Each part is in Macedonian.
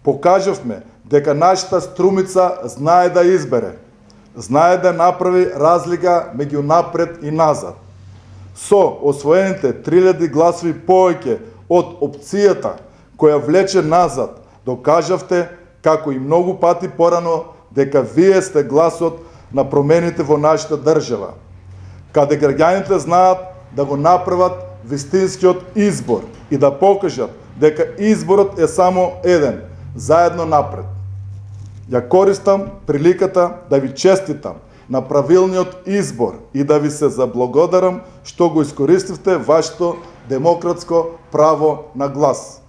Покажавме дека нашата Струмица знае да избере, знае да направи разлика меѓу напред и назад. Со освоените 3000 гласови повеќе од опцијата која влече назад, докажавте, како и многу пати порано, дека вие сте гласот на промените во нашата држава, каде граѓаните знаат да го направат вистинскиот избор и да покажат дека изборот е само еден, заедно напред. Ја користам приликата да ви честитам на правилниот избор и да ви се заблагодарам што го искористивте вашето демократско право на глас.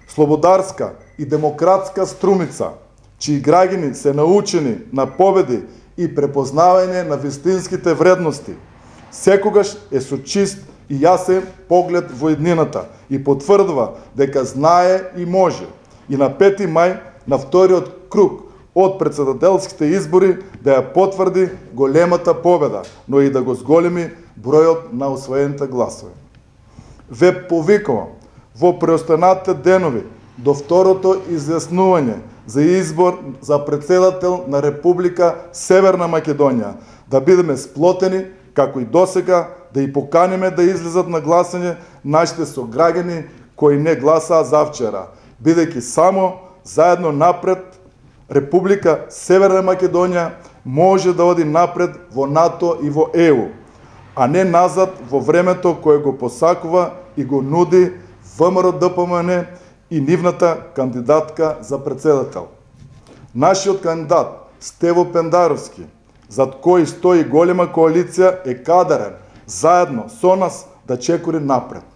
Слободарска и демократска Струмица, чии граѓани се научени на победи и препознавање на вистинските вредности, секогаш е со чист и јасен поглед во иднината и потврдува дека знае и може. И на 5 мај, на вториот круг од председателските избори, да ја потврди големата победа, но и да го зголеми бројот на освоените гласови. Ве повикувам во преостанатите денови до второто изјаснување за избор за председател на Република Северна Македонија, да бидеме сплотени, како и досега, да и поканиме да излезат на гласање нашите сограѓани кои не гласаа завчера, бидејќи само заедно напред Република Северна Македонија може да оди напред во НАТО и во ЕУ, а не назад во времето кое го посакува и го нуди ВМРО-ДПМН и нивната кандидатка за председател. Нашиот кандидат Стево Пендаровски, зад кој стои голема коалиција, е кадарен заедно со нас да чекори напред.